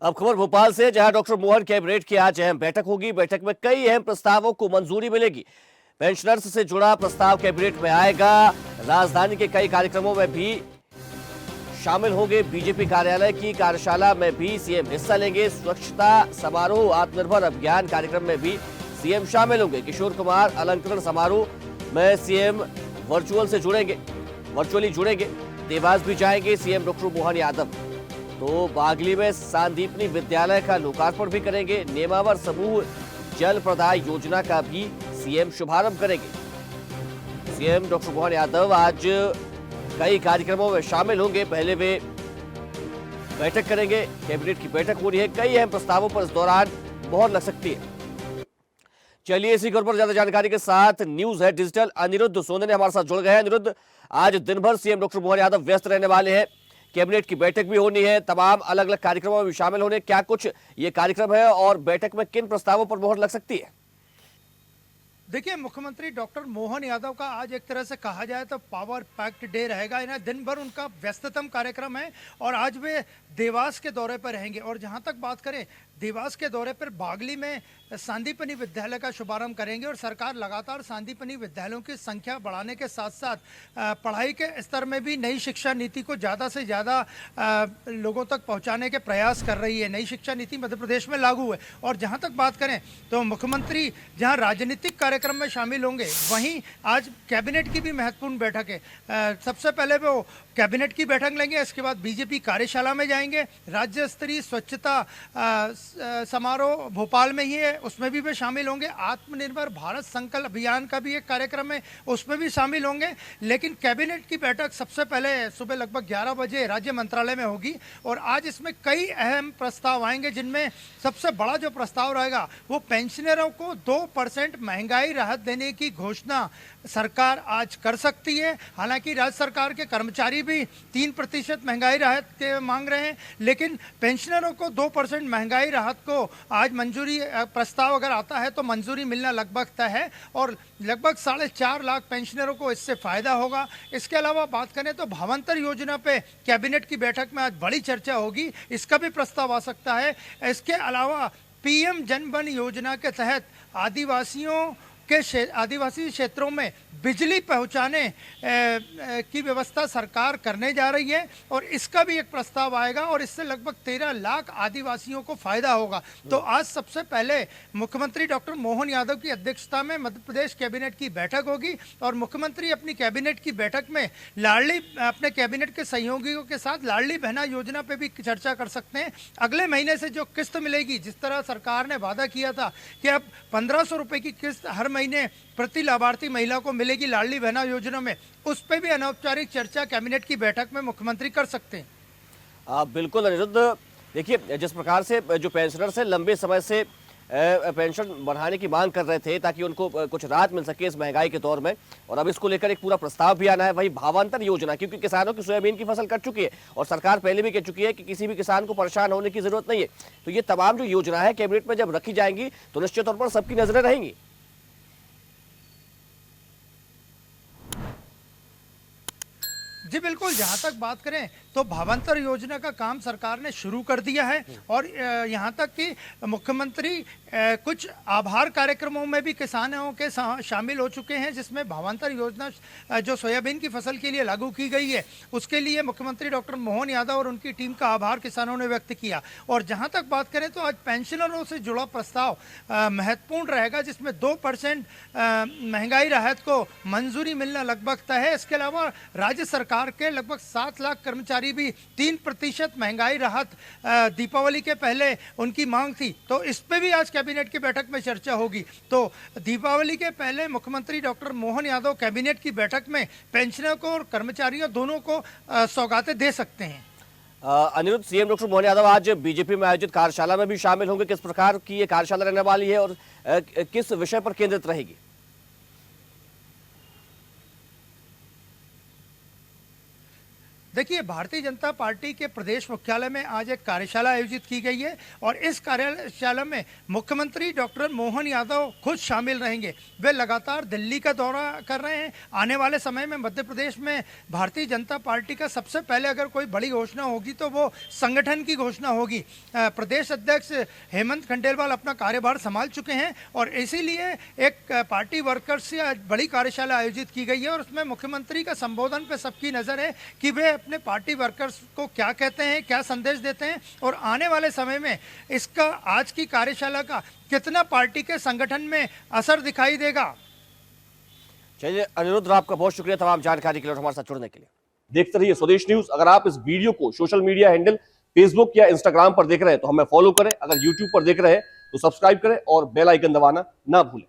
अब खबर भोपाल से, जहां डॉक्टर मोहन कैबिनेट की आज अहम बैठक होगी। बैठक में कई अहम प्रस्तावों को मंजूरी मिलेगी। पेंशनर्स से जुड़ा प्रस्ताव कैबिनेट में आएगा। राजधानी के कई कार्यक्रमों में भी शामिल होंगे। बीजेपी कार्यालय की कार्यशाला में भी सीएम हिस्सा लेंगे। स्वच्छता समारोह, आत्मनिर्भर अभियान कार्यक्रम में भी सीएम शामिल होंगे। किशोर कुमार अलंकरण समारोह में सीएम वर्चुअली जुड़ेंगे। देवास भी जाएंगे सीएम डॉक्टर मोहन यादव। तो बागली में सांदीपनी विद्यालय का लोकार्पण भी करेंगे। नेमावर समूह जल प्रदाय योजना का भी सीएम शुभारंभ करेंगे। सीएम डॉक्टर मोहन यादव आज कई कार्यक्रमों में शामिल होंगे। पहले वे बैठक करेंगे। कैबिनेट की बैठक हो रही है। कई अहम प्रस्तावों पर इस दौरान मोहर लग सकती है। चलिए, इसी खबर पर ज्यादा जानकारी के साथ न्यूज है डिजिटल अनिरुद्ध सोने हमारे साथ जुड़ गए हैं। अनिरुद्ध, आज दिन भर सीएम डॉक्टर मोहन यादव व्यस्त रहने वाले हैं। कैबिनेट की बैठक भी होनी है, तमाम अलग अलग कार्यक्रमों में भी शामिल होने, क्या कुछ ये कार्यक्रम है और बैठक में किन प्रस्तावों पर मोहर लग सकती है? देखिए, मुख्यमंत्री डॉक्टर मोहन यादव का आज एक तरह से कहा जाए तो पावर पैक्ड डे रहेगा। इन्हें दिन भर उनका व्यस्ततम कार्यक्रम है और आज वे देवास के दौरे पर रहेंगे। और जहां तक बात करें, देवास के दौरे पर बागली में सांदीपनी विद्यालय का शुभारंभ करेंगे। और सरकार लगातार सांदीपनी विद्यालयों की संख्या बढ़ाने के साथ साथ पढ़ाई के स्तर में भी नई शिक्षा नीति को ज़्यादा से ज़्यादा लोगों तक पहुंचाने के प्रयास कर रही है। नई शिक्षा नीति मध्य प्रदेश में लागू है। और जहां तक बात करें तो मुख्यमंत्री जहां राजनीतिक कार्यक्रम में शामिल होंगे, वहीं आज कैबिनेट की भी महत्वपूर्ण बैठक है। सबसे पहले वो कैबिनेट की बैठक लेंगे, इसके बाद बीजेपी कार्यशाला में जाएंगे। राज्य स्तरीय स्वच्छता समारोह भोपाल में ही है, उसमें भी वे शामिल होंगे। आत्मनिर्भर भारत संकल्प अभियान का भी एक कार्यक्रम है, उसमें भी शामिल होंगे। लेकिन कैबिनेट की बैठक सबसे पहले सुबह लगभग 11 बजे राज्य मंत्रालय में होगी। और आज इसमें कई अहम प्रस्ताव आएंगे, जिनमें सबसे बड़ा जो प्रस्ताव रहेगा वो पेंशनरों को 2% महंगाई राहत देने की घोषणा सरकार आज कर सकती है। हालांकि राज्य सरकार के कर्मचारी भी 3% महंगाई राहत के मांग रहे हैं, लेकिन पेंशनरों को 2% महंगाई राहत को आज मंजूरी, प्रस्ताव अगर आता है तो मंजूरी मिलना लगभग तय है। और लगभग 4.5 लाख पेंशनरों को इससे फायदा होगा। इसके अलावा बात करें तो भावांतर योजना पे कैबिनेट की बैठक में आज बड़ी चर्चा होगी, इसका भी प्रस्ताव आ सकता है। इसके अलावा पीएम जनधन योजना के तहत आदिवासी क्षेत्रों में बिजली पहुंचाने की व्यवस्था सरकार करने जा रही है। और इसका भी एक प्रस्ताव आएगा और इससे लगभग 13 लाख आदिवासियों को फायदा होगा। तो आज सबसे पहले मुख्यमंत्री डॉक्टर मोहन यादव की अध्यक्षता में मध्य प्रदेश कैबिनेट की बैठक होगी। और मुख्यमंत्री अपनी कैबिनेट की बैठक में अपने कैबिनेट के सहयोगियों के साथ लाडली बहना योजना पे भी चर्चा कर सकते हैं। अगले महीने से जो किस्त मिलेगी, जिस तरह सरकार ने वादा किया था कि अब 1500 रुपए की किस्त हर महीने प्रति लाभार्थी महिला को मिलेगी लाडली बहना योजना में, उस पर भी अनौपचारिक चर्चा कैबिनेट की बैठक में मुख्यमंत्री कर सकते हैं। बिल्कुल अनिरुद्ध, देखिए जिस प्रकार से जो पेंशनर्स हैं लंबे समय से पेंशन बढ़ाने की मांग कर रहे थे ताकि उनको कुछ राहत मिल सके इस महंगाई के दौर में, और अब इसको लेकर एक पूरा प्रस्ताव भी आना है। वही भावांतर योजना, क्योंकि किसानों की सोयाबीन की फसल कट चुकी है और सरकार पहले भी कह चुकी है कि किसी भी किसान को परेशान होने की जरूरत नहीं है। तो ये तमाम जो योजना है कैबिनेट में जब रखी जाएंगी तो निश्चित तौर पर सबकी नजरें रहेंगी। जी बिल्कुल, जहाँ तक बात करें तो भावांतर योजना का काम सरकार ने शुरू कर दिया है। और यहाँ तक कि मुख्यमंत्री कुछ आभार कार्यक्रमों में भी किसानों के शामिल हो चुके हैं, जिसमें भावांतर योजना जो सोयाबीन की फसल के लिए लागू की गई है, उसके लिए मुख्यमंत्री डॉक्टर मोहन यादव और उनकी टीम का आभार किसानों ने व्यक्त किया। और जहाँ तक बात करें तो आज पेंशनरों से जुड़ा प्रस्ताव महत्वपूर्ण रहेगा, जिसमें 2% महंगाई राहत को मंजूरी मिलना लगभग तय है। इसके अलावा राज्य सरकार के लगभग 7 लाख कर्मचारी भी 3% महंगाई राहत दीपावली के पहले उनकी मांग थी, तो इस पे भी आज कैबिनेट की बैठक में चर्चा होगी। तो दीपावली के पहले मुख्यमंत्री डॉक्टर मोहन यादव कैबिनेट की बैठक में पेंशनरों को और कर्मचारियों दोनों को सौगातें दे सकते हैं। अनिरुद्ध, सीएम डॉक्टर मोहन यादव आज बीजेपी में आयोजित कार्यशाला में भी शामिल होंगे। किस प्रकार की ये कार्यशाला रहने वाली है और किस विषय पर केंद्रित रहेगी? देखिए, भारतीय जनता पार्टी के प्रदेश मुख्यालय में आज एक कार्यशाला आयोजित की गई है और इस कार्यशाला में मुख्यमंत्री डॉक्टर मोहन यादव खुद शामिल रहेंगे। वे लगातार दिल्ली का दौरा कर रहे हैं। आने वाले समय में मध्य प्रदेश में भारतीय जनता पार्टी का सबसे पहले अगर कोई बड़ी घोषणा होगी तो वो संगठन की घोषणा होगी। प्रदेश अध्यक्ष हेमंत खंडेलवाल अपना कार्यभार संभाल चुके हैं और इसीलिए एक पार्टी वर्कर्स से बड़ी कार्यशाला आयोजित की गई है और उसमें मुख्यमंत्री का संबोधन पे सबकी नज़र है कि वे अपने पार्टी वर्कर्स को क्या कहते हैं, क्या संदेश देते हैं और आने वाले समय में इसका आज की कार्यशाला का कितना पार्टी के संगठन में असर दिखाई देगा। चलिए अनिरुद्ध, आपका बहुत शुक्रिया तमाम जानकारी के लिए और हमारे साथ जुड़ने के लिए। देखते रहिए स्वदेश न्यूज। अगर आप इस वीडियो को सोशल मीडिया हैंडल फेसबुक या इंस्टाग्राम पर देख रहे हैं तो हमें फॉलो करें। अगर यूट्यूब पर देख रहे हैं तो सब्सक्राइब करें और बेल आइकन दबाना ना भूलें।